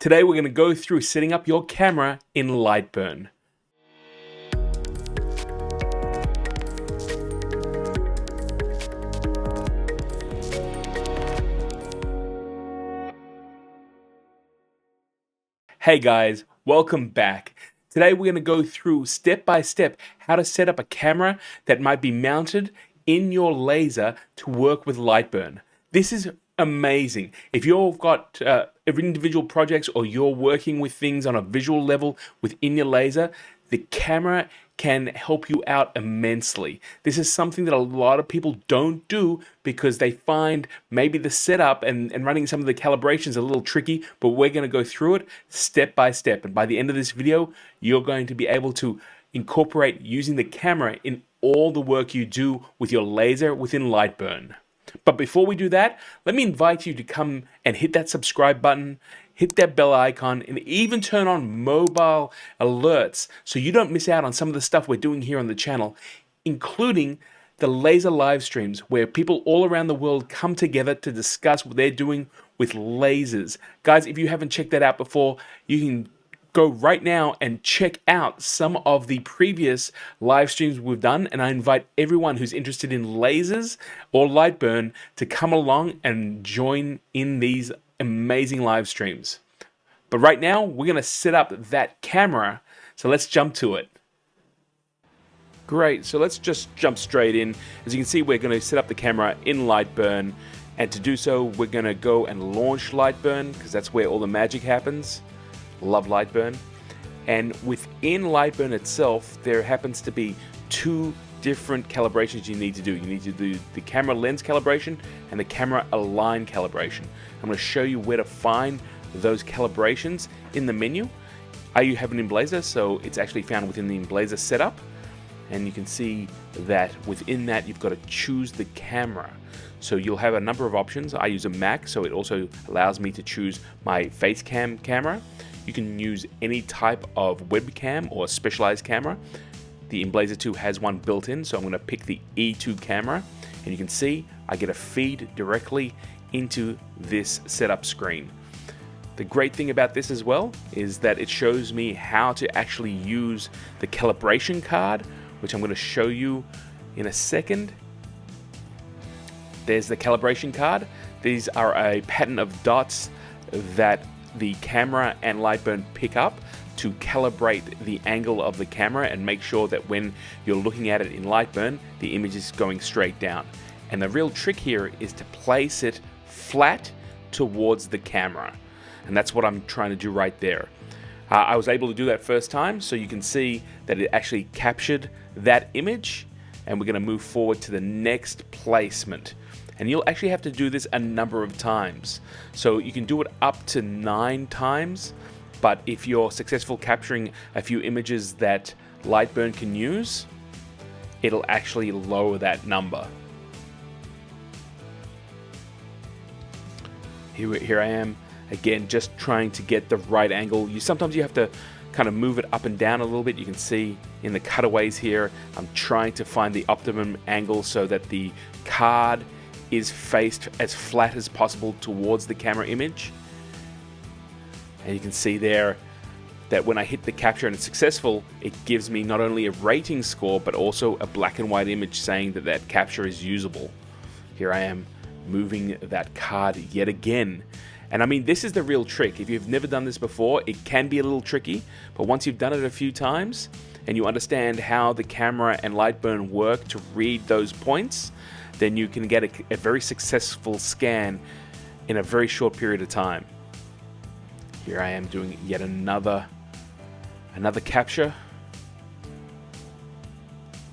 Today we're going to go through setting up your camera in Lightburn. Hey guys, welcome back. Today we're going to go through step by step how to set up a camera that might be mounted in your laser to work with Lightburn. This is amazing. If you've got individual projects or you're working with things on a visual level within your laser, the camera can help you out immensely. This is something that a lot of people don't do because they find maybe the setup and running some of the calibrations a little tricky, but we're going to go through it step by step. And by the end of this video, you're going to be able to incorporate using the camera in all the work you do with your laser within Lightburn. But before we do that, let me invite you to come and hit that subscribe button, hit that bell icon, and even turn on mobile alerts so you don't miss out on some of the stuff we're doing here on the channel, including the laser live streams where people all around the world come together to discuss what they're doing with lasers. Guys, if you haven't checked that out before, you can go right now and check out some of the previous live streams we've done, and I invite everyone who's interested in lasers or Lightburn to come along and join in these amazing live streams. But right now we're going to set up that camera, so let's jump to it. Great, so let's just jump straight in. As you can see, we're going to set up the camera in Lightburn, and to do so we're going to go and launch Lightburn because that's where all the magic happens. Love Lightburn. And within Lightburn itself, there happens to be two different calibrations you need to do. You need to do the camera lens calibration and the camera align calibration. I'm going to show you where to find those calibrations in the menu. I have an Emblazer, so it's actually found within the Emblazer setup. And you can see that within that you've got to choose the camera. So you'll have a number of options. I use a Mac, so it also allows me to choose my face cam camera. You can use any type of webcam or specialized camera. The Emblazer 2 has one built in, so I'm going to pick the E2 camera, and you can see I get a feed directly into this setup screen. The great thing about this as well is that it shows me how to actually use the calibration card, which I'm going to show you in a second. There's the calibration card. These are a pattern of dots that the camera and Lightburn pick up to calibrate the angle of the camera and make sure that when you're looking at it in Lightburn, the image is going straight down. And the real trick here is to place it flat towards the camera. And that's what I'm trying to do right there. I was able to do that first time, so you can see that it actually captured that image, and we're going to move forward to the next placement. And you'll actually have to do this a number of times. So you can do it up to 9 times, but if you're successful capturing a few images that Lightburn can use, it'll actually lower that number. Here I am, again, just trying to get the right angle. Sometimes you have to kind of move it up and down a little bit. You can see in the cutaways here, I'm trying to find the optimum angle so that the card is faced as flat as possible towards the camera image. And you can see there that when I hit the capture and it's successful, it gives me not only a rating score but also a black and white image saying that that capture is usable. Here I am moving that card yet again. And I mean, this is the real trick. If you've never done this before, it can be a little tricky, but once you've done it a few times and you understand how the camera and Lightburn work to read those points, then you can get a very successful scan in a very short period of time. Here I am doing yet another capture.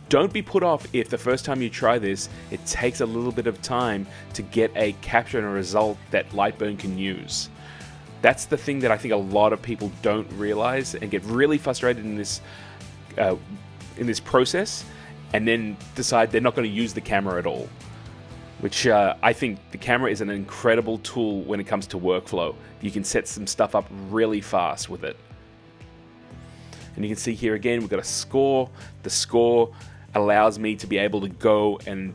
Don't be put off if the first time you try this, it takes a little bit of time to get a capture and a result that Lightburn can use. That's the thing that I think a lot of people don't realize and get really frustrated in this process, and then decide they're not going to use the camera at all. Which I think the camera is an incredible tool when it comes to workflow. You can set some stuff up really fast with it. And you can see here again, we've got a score. The score allows me to be able to go and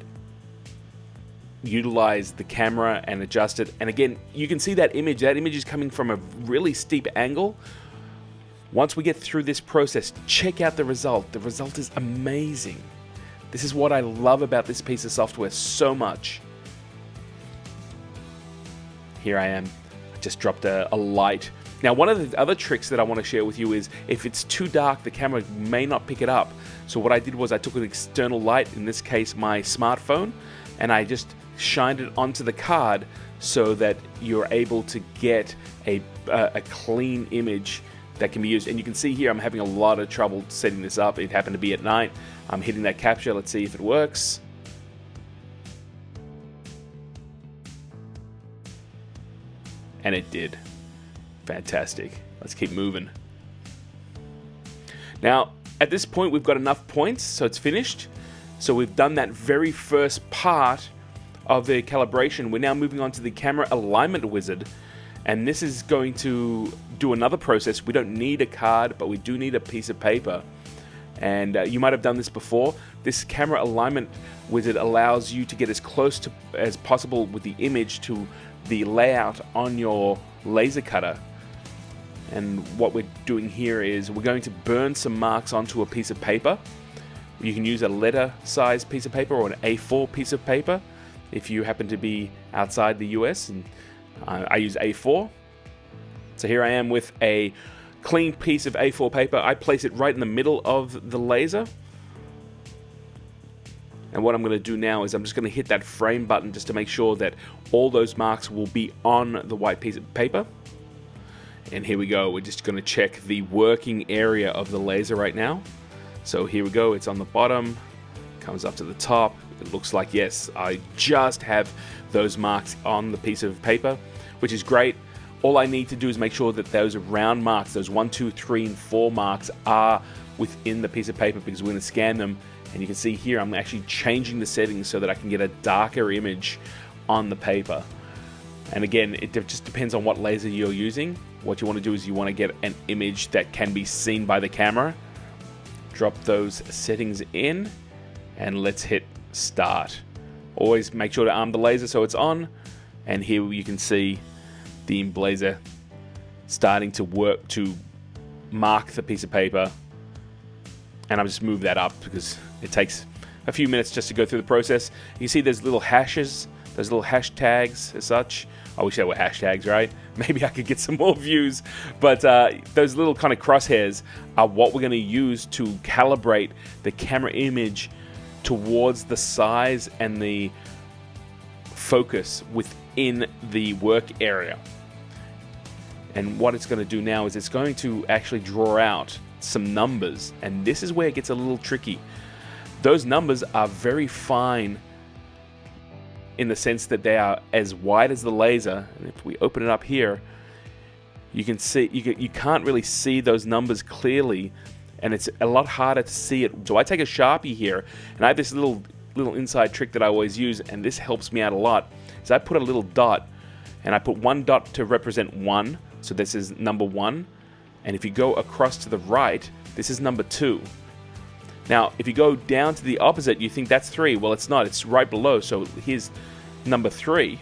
utilize the camera and adjust it. And again, you can see that image is coming from a really steep angle. Once we get through this process, check out the result. The result is amazing. This is what I love about this piece of software so much. Here I am. I just dropped a light. Now, one of the other tricks that I want to share with you is if it's too dark, the camera may not pick it up. So what I did was I took an external light, in this case my smartphone, and I just shined it onto the card so that you're able to get a clean image that can be used. And you can see here I'm having a lot of trouble setting this up. It happened to be at night. I'm hitting that capture. Let's see if it works. And it did. Fantastic. Let's keep moving. Now, at this point, we've got enough points, so it's finished. So we've done that very first part of the calibration. We're now moving on to the camera alignment wizard, and this is going to do another process. We don't need a card, but we do need a piece of paper. And you might have done this before. This camera alignment wizard allows you to get as close to as possible with the image to the layout on your laser cutter. And what we're doing here is we're going to burn some marks onto a piece of paper. You can use a letter size piece of paper or an A4 piece of paper if you happen to be outside the US, and I use A4. So here I am with a clean piece of A4 paper. I place it right in the middle of the laser. And what I'm going to do now is I'm just going to hit that frame button just to make sure that all those marks will be on the white piece of paper. And here we go. We're just going to check the working area of the laser right now. So here we go. It's on the bottom, comes up to the top. It looks like, yes, I just have those marks on the piece of paper, which is great. All I need to do is make sure that those round marks, those 1, 2, 3, and 4 marks are within the piece of paper, because we're going to scan them. And you can see here I'm actually changing the settings so that I can get a darker image on the paper. And again, it just depends on what laser you're using. What you want to do is you want to get an image that can be seen by the camera. Drop those settings in, and let's hit start. Always make sure to arm the laser so it's on. And here you can see the laser starting to work to mark the piece of paper. And I'll just move that up because it takes a few minutes just to go through the process. You see there's little hashes, those little hashtags as such. I wish they were hashtags, right? Maybe I could get some more views. But those little kind of crosshairs are what we're going to use to calibrate the camera image towards the size and the focus within the work area. And what it's going to do now is it's going to actually draw out some numbers, and this is where it gets a little tricky. Those numbers are very fine in the sense that they are as wide as the laser, and if we open it up here, you can see you can't really see those numbers clearly, and it's a lot harder to see it. So I take a Sharpie here, and I have this little inside trick that I always use, and this helps me out a lot. Is I put a little dot, and I put one dot to represent 1, so this is number 1. And if you go across to the right, this is number 2. Now, if you go down to the opposite, you think that's 3. Well, it's not. It's right below. So here's number 3.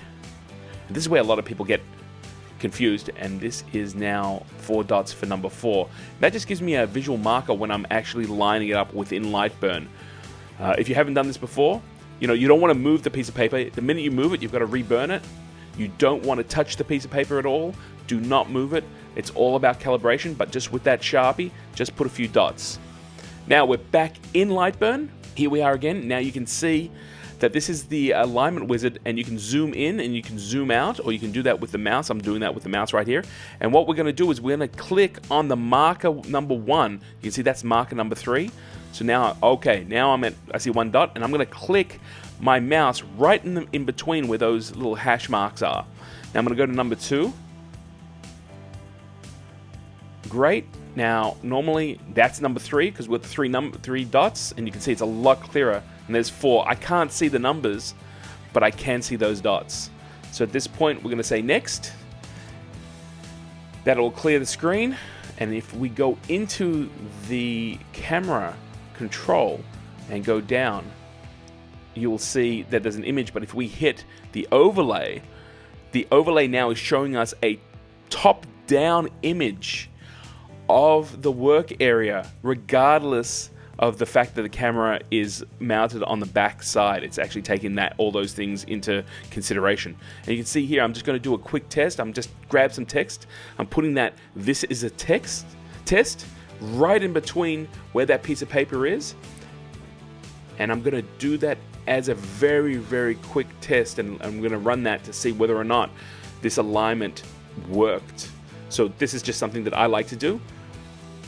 And this is where a lot of people get confused. And this is now 4 dots for number 4. That just gives me a visual marker when I'm actually lining it up within Lightburn. If you haven't done this before, you don't want to move the piece of paper. The minute you move it, you've got to reburn it. You don't want to touch the piece of paper at all. Do not move it. It's all about calibration, but just with that Sharpie, just put a few dots. Now we're back in Lightburn. Here we are again. Now you can see that this is the alignment wizard, and you can zoom in and you can zoom out, or you can do that with the mouse. I'm doing that with the mouse right here. And what we're going to do is we're going to click on the marker number 1. You can see that's marker number 3. So now, okay, now I see 1 dot, and I'm going to click my mouse right in between where those little hash marks are. Now I'm going to go to number 2. Great. Now, normally that's number 3 because with the 3 dots, and you can see it's a lot clearer. And there's 4. I can't see the numbers, but I can see those dots. So at this point, we're going to say next. That'll clear the screen. And if we go into the camera control and go down, you'll see that there's an image, but if we hit the overlay now is showing us a top-down image of the work area, regardless of the fact that the camera is mounted on the back side. It's actually taking all those things into consideration. And you can see here, I'm just going to do a quick test. I'm just grab some text. I'm putting this is a test right in between where that piece of paper is. And I'm going to do that as a very, very quick test. And I'm going to run that to see whether or not this alignment worked. So this is just something that I like to do.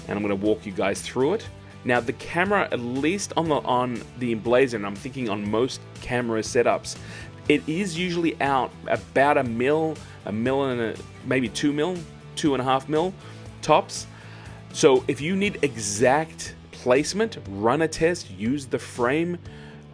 And I'm going to walk you guys through it. Now the camera, at least on the Emblazon, and I'm thinking on most camera setups, it is usually out about a mil and maybe 2 mil, 2.5 mil tops. So if you need exact placement, run a test, use the frame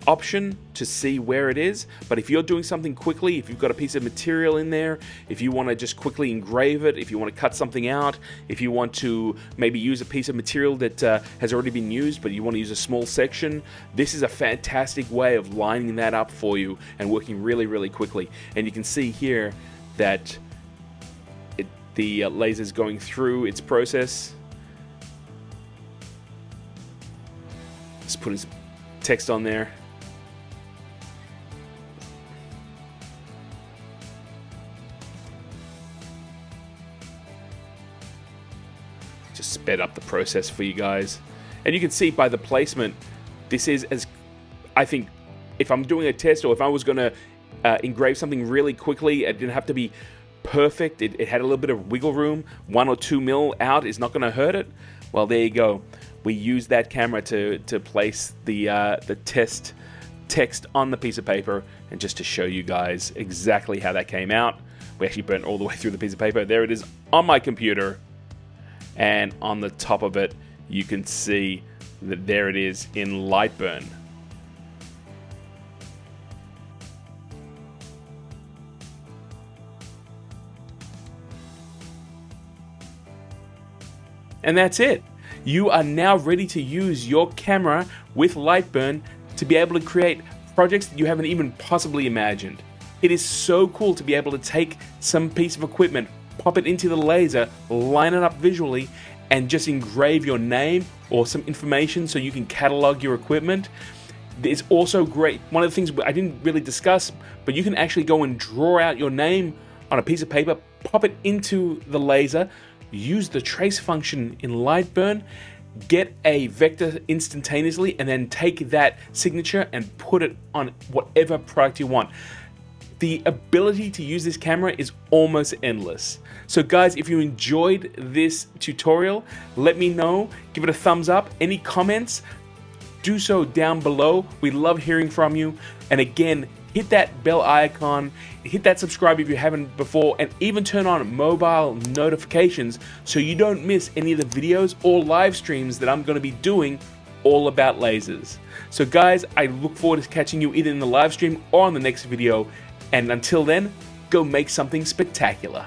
option to see where it is. But if you're doing something quickly, if you've got a piece of material in there, if you want to just quickly engrave it, if you want to cut something out, if you want to maybe use a piece of material that has already been used but you want to use a small section, this is a fantastic way of lining that up for you and working really, really quickly. And you can see here that the laser is going through its process. Just putting some text on there. Just sped up the process for you guys. And you can see by the placement, this is as, I think, if I'm doing a test or if I was going to engrave something really quickly, it didn't have to be perfect. It had a little bit of wiggle room. 1 or 2 mil out is not going to hurt it. Well, there you go. We use that camera to place the test text on the piece of paper, and just to show you guys exactly how that came out. We actually burnt all the way through the piece of paper. There it is on my computer. And on the top of it, you can see that there it is in Lightburn. And that's it. You are now ready to use your camera with Lightburn to be able to create projects that you haven't even possibly imagined. It is so cool to be able to take some piece of equipment, pop it into the laser, line it up visually, and just engrave your name or some information so you can catalog your equipment. It's also great. One of the things I didn't really discuss, but you can actually go and draw out your name on a piece of paper, pop it into the laser, use the trace function in Lightburn, get a vector instantaneously, and then take that signature and put it on whatever product you want. The ability to use this camera is almost endless. So guys, if you enjoyed this tutorial, let me know. Give it a thumbs up. Any comments, do so down below. We love hearing from you. And again, hit that bell icon, hit that subscribe if you haven't before, and even turn on mobile notifications so you don't miss any of the videos or live streams that I'm going to be doing all about lasers. So guys, I look forward to catching you either in the live stream or on the next video. And until then, go make something spectacular.